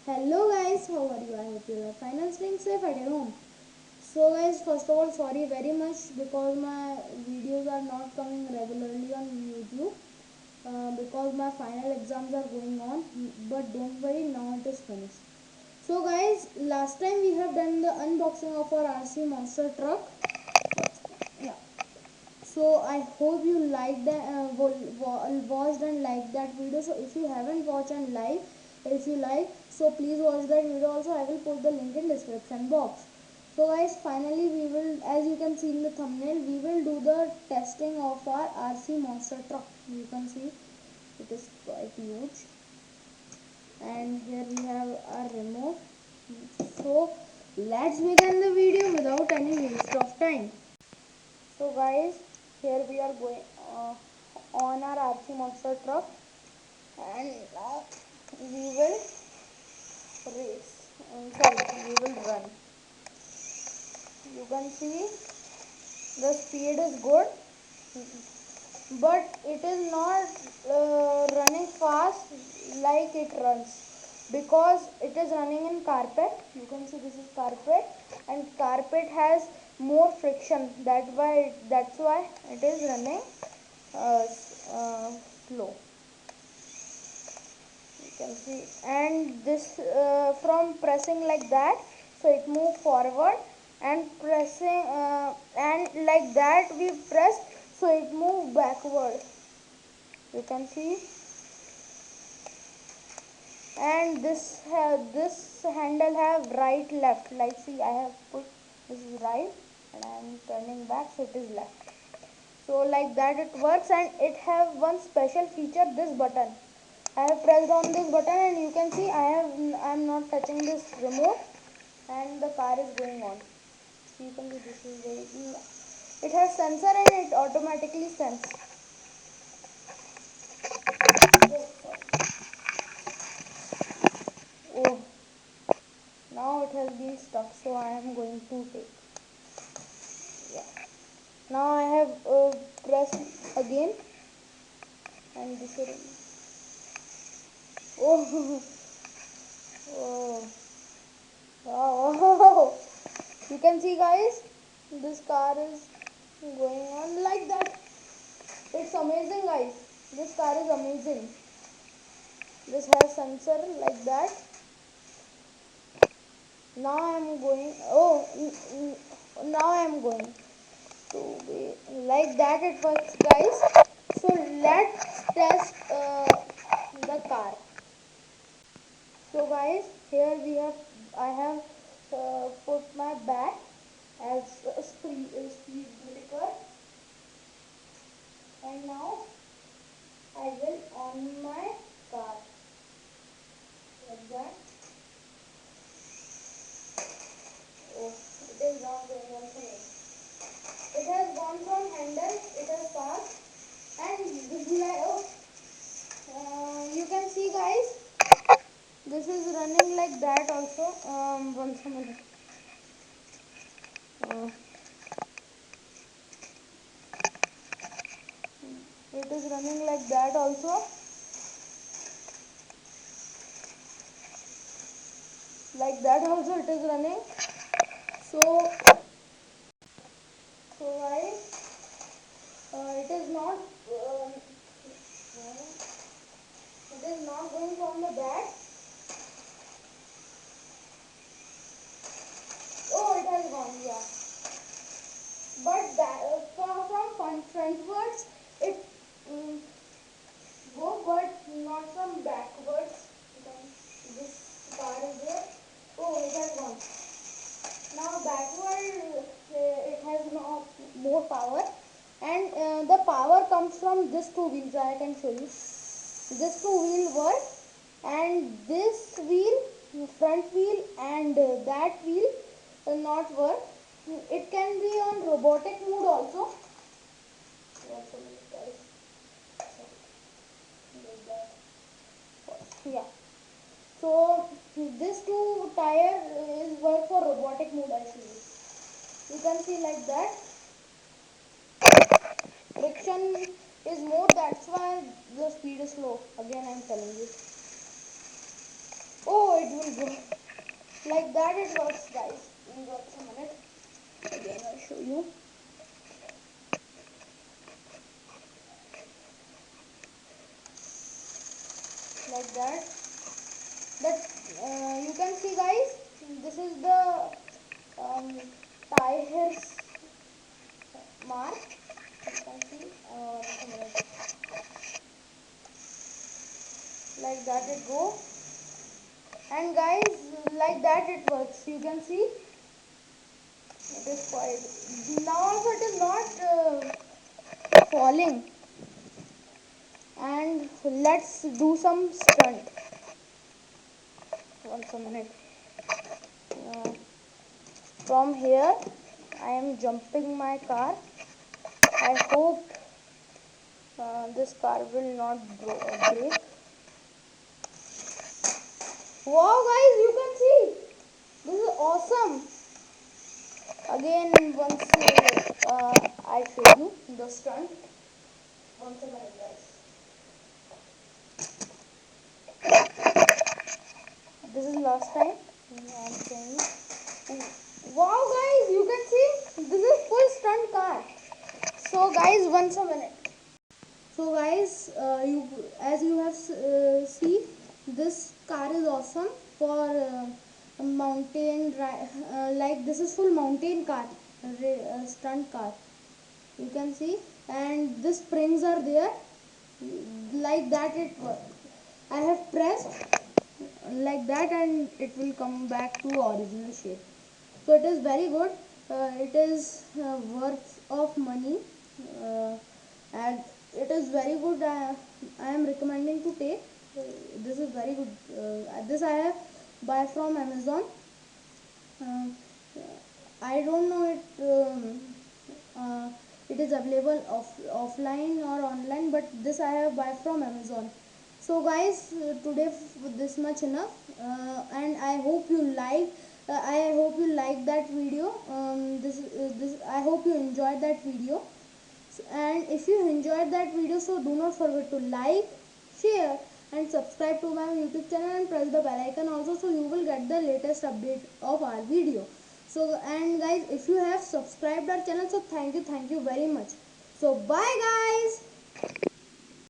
Hello guys, how are you? I hope you are fine and staying safe at your home. So guys, first of all, sorry very much because my videos are not coming regularly on YouTube because my final exams are going on. But don't worry, now it is finished. So guys, last time we have done the unboxing of our RC Monster truck. Yeah. So I hope you liked that, watched and liked that video. So if you haven't watched and like, if you like, so please watch that video also. I will put the link in description box. So guys, finally we will, as you can see in the thumbnail, we will do the testing of our RC Monster truck. You can see it is quite huge, and here we have our remote. So let's begin the video without any waste of time. So guys, here we are going on our RC Monster truck, and now we will race. Sorry, we will run. You can see the speed is good, but it is not running fast like it runs because it is running in carpet. You can see this is carpet, and carpet has more friction. That's why it is running uh, slow. You can see, and this from pressing like that, so it move forward, and pressing and like that we press, so it move backward. You can see, and this handle have right left, like see I have put this is right and I am turning back, so it is left. So like that it works, and it have one special feature, this button. I have pressed on this button, and you can see I am not touching this remote, and the car is going on. So you can see this is very, it has sensor and it automatically sense. Oh, now it has been stuck, so I am going to take. Yeah. Now I have pressed again, and this is, oh, oh, wow. You can see guys, this car is going on like that. It's amazing guys. This car is amazing. This has sensor like that. Now I am going. Oh, now I am going to be like that. It works, guys. So let's test the car. So guys, here we have. I have put my back as a speed breaker, and now I will on my car like that. Oh, it is not going on for me. It has gone from handle, it has passed, and this is like, oh, you can see guys, this is running like that also. Once a minute. Uh, it is running like that also. Like that also it is running. So, so guys, it is not. It is not going from the back. Oh, it has gone. Yeah. But that, from frontwards, it um, go, but not from backwards. This car is there. Oh, it has gone. Now backward, it has no more power, and the power comes from this two wheels. I can show you. This two wheel work, and this wheel, front wheel, and that wheel will not work. It can be on robotic mode also. Yeah. So this two tire is work for robotic mode actually. You can see like that. Friction is more, that's why the speed is slow. Again I'm telling you. Oh, it will go. Like that it works, guys. Wait a minute. Again, I'll show you. Like that. That you can see, guys. This is the um, tires mark. You can see. Wait a minute. Like that it go. And guys, like that it works. You can see. It is quite. Now also it is not falling. And let's do some stunt. Once a minute. Uh, from here, I am jumping my car. I hope this car will not break. Wow, guys, you can see. This is awesome. Again, once I show you the stunt. Once a minute, guys. This is last time. I'm showing you. Wow, guys, you can see. This is full stunt car. So, guys, once a minute. So guys, you as you have see, this car is awesome for a mountain like this is full mountain car, stunt car. You can see, and the springs are there. Like that it works. I have pressed like that, and it will come back to original shape. So it is very good. It is worth of money, and it is very good. I am recommending to take. This is very good. This I have buy from Amazon. uh, I don't know it is available offline or online, but this I have buy from Amazon. So guys, today this much enough, and I hope you like. I hope you like that video. This I hope you enjoyed that video. And if you enjoyed that video, so do not forget to like, share, and subscribe to my YouTube channel, and press the bell icon also, so you will get the latest update of our video. So, and guys, if you have subscribed our channel, so thank you very much. So bye guys.